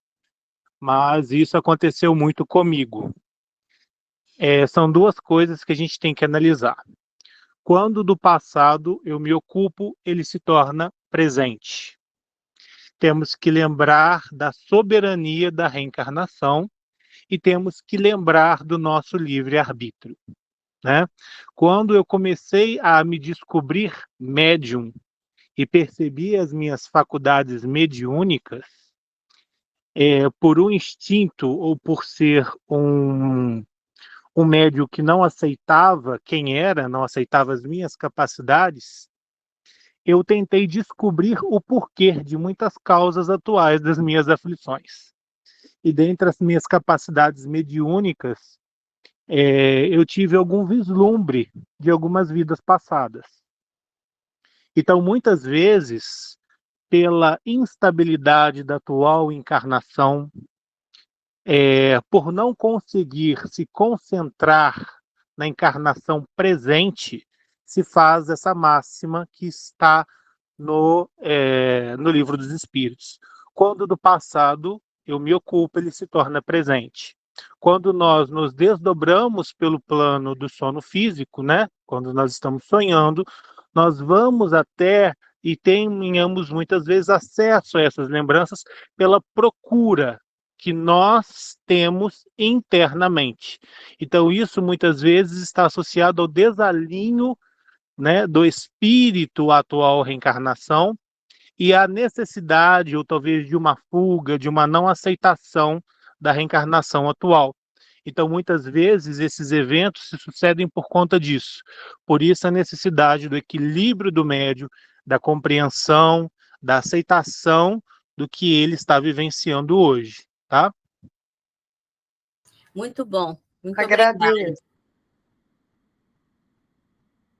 mas isso aconteceu muito comigo. São duas coisas que a gente tem que analisar. Quando do passado eu me ocupo, ele se torna presente. Temos que lembrar da soberania da reencarnação e temos que lembrar do nosso livre-arbítrio, né? Quando eu comecei a me descobrir médium e percebi as minhas faculdades mediúnicas, por um instinto ou por ser um médium que não aceitava quem era, não aceitava as minhas capacidades, eu tentei descobrir o porquê de muitas causas atuais das minhas aflições. E dentre as minhas capacidades mediúnicas, eu tive algum vislumbre de algumas vidas passadas. Então, muitas vezes, pela instabilidade da atual encarnação, por não conseguir se concentrar na encarnação presente, se faz essa máxima que está no Livro dos Espíritos. Quando do passado eu me ocupo, ele se torna presente. Quando nós nos desdobramos pelo plano do sono físico, né? Quando nós estamos sonhando, nós vamos até e tenhamos muitas vezes acesso a essas lembranças pela procura que nós temos internamente. Então, isso muitas vezes está associado ao desalinho, né, do espírito à atual reencarnação e à necessidade, ou talvez de uma fuga, de uma não aceitação da reencarnação atual. Então, muitas vezes, esses eventos se sucedem por conta disso. Por isso, a necessidade do equilíbrio do médium, da compreensão, da aceitação do que ele está vivenciando hoje, tá? Muito bom. Muito Agradeço. obrigada.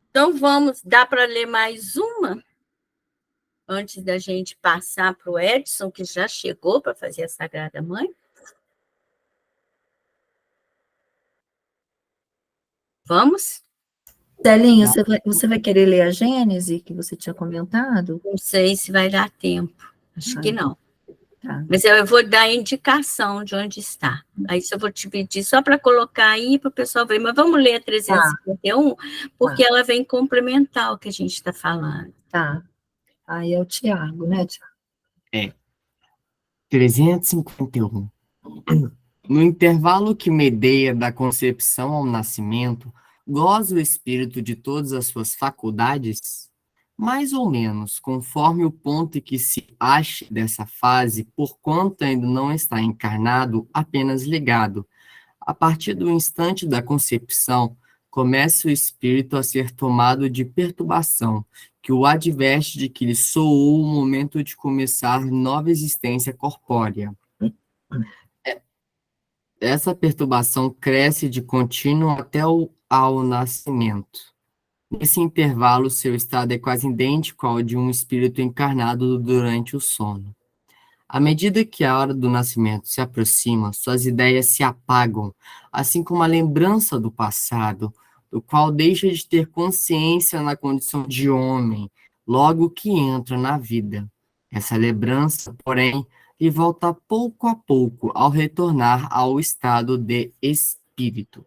Então, dá para ler mais uma? Antes da gente passar para o Edson, que já chegou para fazer a Sagrada Mãe? Vamos? Celinha, você vai querer ler a Gênese, que você tinha comentado? Não sei se vai dar tempo. Acho que não. Tá. Mas eu vou dar a indicação de onde está. Aí eu vou te pedir só para colocar aí para o pessoal ver. Mas vamos ler a 351, porque ela vem complementar o que a gente está falando. Tá. Aí é o Tiago, né, Tiago? 351. No intervalo que medeia da concepção ao nascimento, goza o espírito de todas as suas faculdades? Mais ou menos, conforme o ponto em que se ache dessa fase, porquanto ainda não está encarnado, apenas ligado. A partir do instante da concepção, começa o espírito a ser tomado de perturbação, que o adverte de que lhe soou o momento de começar nova existência corpórea. Essa perturbação cresce de contínuo até ao nascimento. Nesse intervalo, seu estado é quase idêntico ao de um espírito encarnado durante o sono. À medida que a hora do nascimento se aproxima, suas ideias se apagam, assim como a lembrança do passado, do qual deixa de ter consciência na condição de homem, logo que entra na vida. Essa lembrança, porém, lhe volta pouco a pouco ao retornar ao estado de espírito.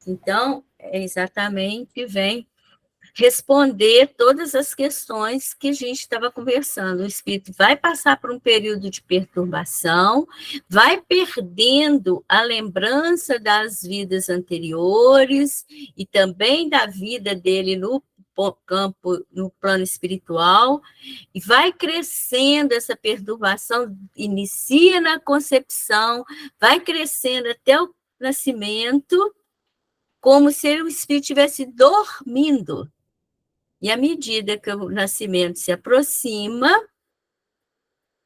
Então, exatamente, vem responder todas as questões que a gente estava conversando. O espírito vai passar por um período de perturbação, vai perdendo a lembrança das vidas anteriores e também da vida dele no campo, no plano espiritual, e vai crescendo essa perturbação, inicia na concepção, vai crescendo até o nascimento, como se o espírito estivesse dormindo. E à medida que o nascimento se aproxima,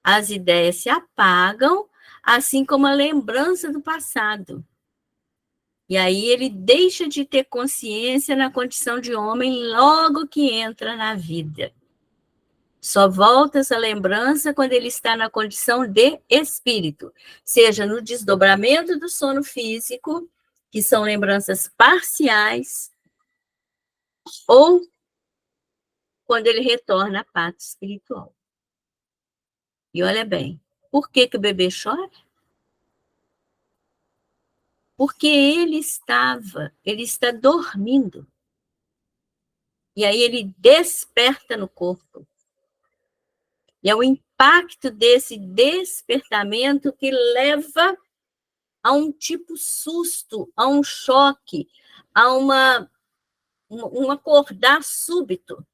as ideias se apagam, assim como a lembrança do passado. E aí ele deixa de ter consciência na condição de homem logo que entra na vida. Só volta essa lembrança quando ele está na condição de espírito, seja no desdobramento do sono físico, que são lembranças parciais, ou quando ele retorna à pátria espiritual. E olha bem, por que o bebê chora? Porque ele está dormindo. E aí ele desperta no corpo. E é o impacto desse despertamento que leva a um tipo susto, a um choque, a um acordar súbito.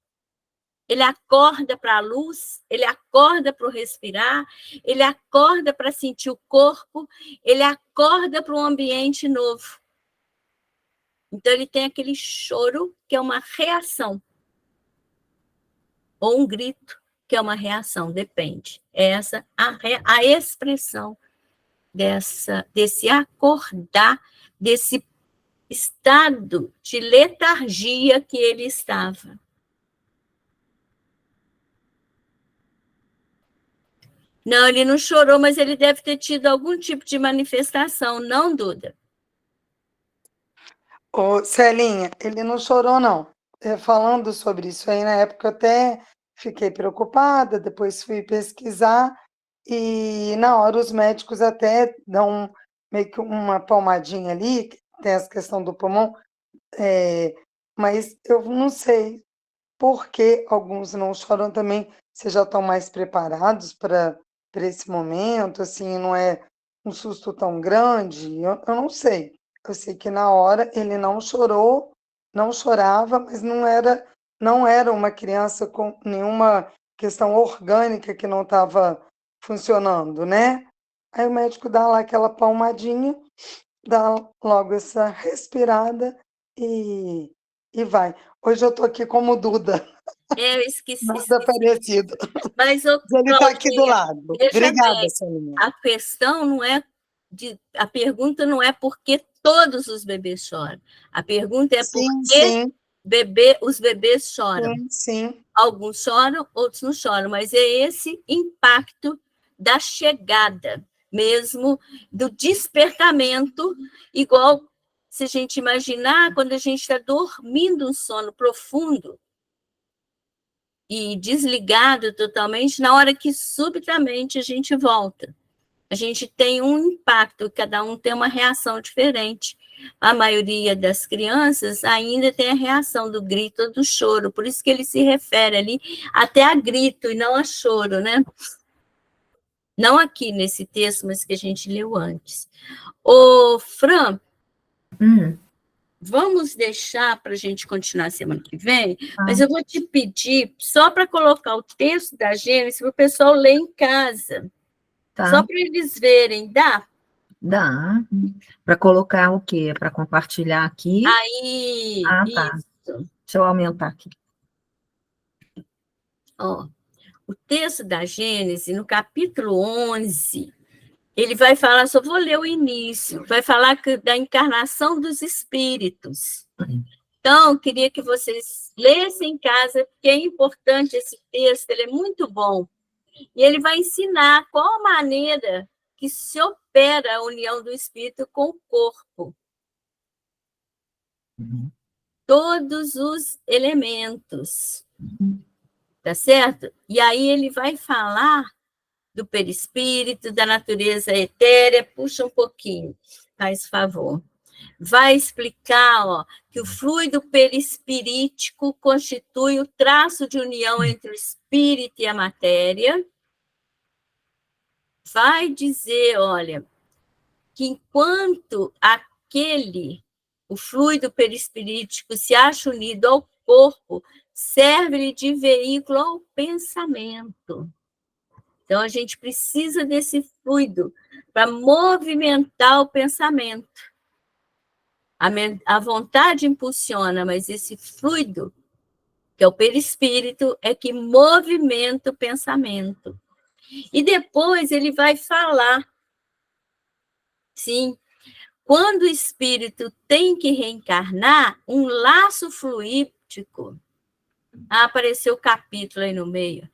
Ele acorda para a luz, ele acorda para o respirar, ele acorda para sentir o corpo, ele acorda para um ambiente novo. Então, ele tem aquele choro, que é uma reação. Ou um grito, que é uma reação, depende. Essa a expressão desse acordar, desse estado de letargia que ele estava. Não, ele não chorou, mas ele deve ter tido algum tipo de manifestação, não, Duda? Ô, Celinha, ele não chorou, não. Falando sobre isso aí, na época eu até fiquei preocupada, depois fui pesquisar, e na hora os médicos até dão meio que uma palmadinha ali, que tem essa questão do pulmão, mas eu não sei por que alguns não choram também, se já estão mais preparados para esse momento, assim, não é um susto tão grande, eu não sei. Eu sei que na hora ele não chorou, não chorava, mas não era uma criança com nenhuma questão orgânica que não estava funcionando, né? Aí o médico dá lá aquela palmadinha, dá logo essa respirada e vai. Hoje eu estou aqui como Duda. Eu esqueci. Nada parecido. Mas ele está aqui do lado. Obrigada, Celinha. A questão não é a pergunta não é por que todos os bebês choram. A pergunta é por que os bebês choram. Sim. Alguns choram, outros não choram, mas é esse impacto da chegada mesmo, do despertamento, igual se a gente imaginar quando a gente está dormindo um sono profundo e desligado totalmente, na hora que subitamente a gente volta. A gente tem um impacto, cada um tem uma reação diferente. A maioria das crianças ainda tem a reação do grito ou do choro, por isso que ele se refere ali até a grito e não a choro, né? Não aqui nesse texto, mas que a gente leu antes. Ô, Fran, vamos deixar para a gente continuar semana que vem, mas eu vou te pedir, só para colocar o texto da Gênesis, para o pessoal ler em casa. Tá. Só para eles verem, dá? Dá. Para colocar o quê? Para compartilhar aqui? Aí, tá. Isso. Deixa eu aumentar aqui. Ó, o texto da Gênesis, no capítulo 11, ele vai falar, só vou ler o início, vai falar da encarnação dos espíritos. Então, queria que vocês lessem em casa, porque é importante esse texto, ele é muito bom. E ele vai ensinar qual a maneira que se opera a união do espírito com o corpo. Todos os elementos. Tá certo? E aí ele vai falar do perispírito, da natureza etérea. Puxa um pouquinho, faz favor. Vai explicar que o fluido perispirítico constitui o traço de união entre o espírito e a matéria. Vai dizer, olha, que enquanto o fluido perispirítico se acha unido ao corpo serve-lhe de veículo ao pensamento. Então, a gente precisa desse fluido para movimentar o pensamento. A vontade impulsiona, mas esse fluido, que é o perispírito, é que movimenta o pensamento. E depois ele vai falar, sim, quando o espírito tem que reencarnar, um laço fluídico, apareceu o capítulo aí no meio,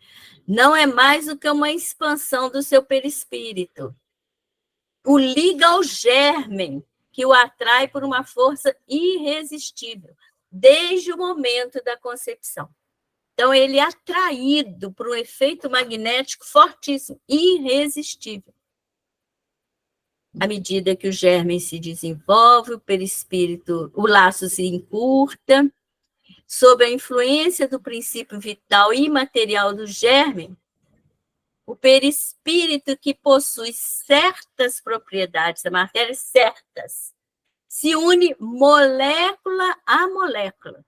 não é mais do que uma expansão do seu perispírito. O liga ao germe, que o atrai por uma força irresistível, desde o momento da concepção. Então, ele é atraído por um efeito magnético fortíssimo, irresistível. À medida que o germe se desenvolve, o perispírito, o laço se encurta, sob a influência do princípio vital imaterial do germe, o perispírito que possui certas propriedades da matéria, certas, se une molécula a molécula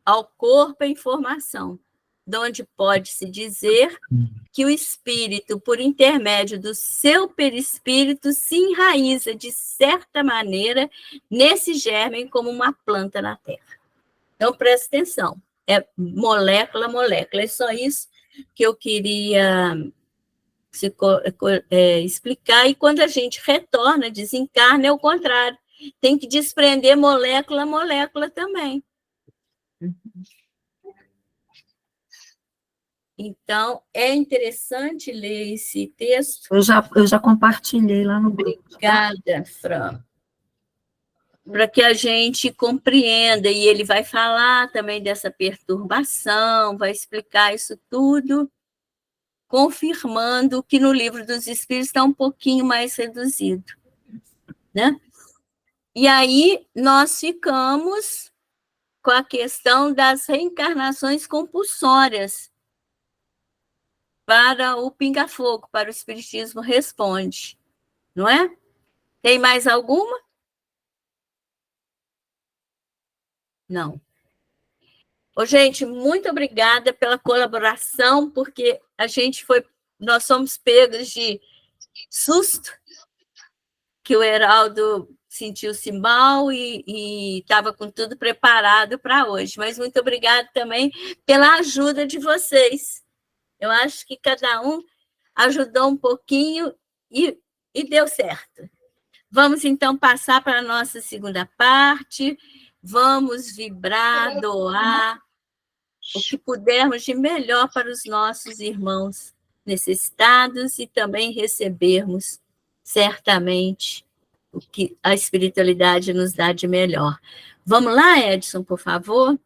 ao corpo em formação, donde pode-se dizer que o espírito, por intermédio do seu perispírito, se enraiza de certa maneira nesse germe como uma planta na terra. Então, presta atenção, é molécula a molécula, é só isso que eu queria explicar, e quando a gente retorna, desencarna, é o contrário, tem que desprender molécula a molécula também. Então, é interessante ler esse texto. Eu já compartilhei lá no grupo. Obrigada, Fran. Para que a gente compreenda, e ele vai falar também dessa perturbação, vai explicar isso tudo, confirmando que no Livro dos Espíritos está um pouquinho mais reduzido, né? E aí nós ficamos com a questão das reencarnações compulsórias. Para o pinga-fogo, para o Espiritismo responde, não é? Tem mais alguma? Não. Ô, gente, muito obrigada pela colaboração, porque nós somos pegos de susto, que o Heraldo sentiu-se mal e estava com tudo preparado para hoje. Mas muito obrigada também pela ajuda de vocês. Eu acho que cada um ajudou um pouquinho e deu certo. Vamos, então, passar para a nossa segunda parte. Vamos vibrar, doar o que pudermos de melhor para os nossos irmãos necessitados e também recebermos, certamente, o que a espiritualidade nos dá de melhor. Vamos lá, Edson, por favor?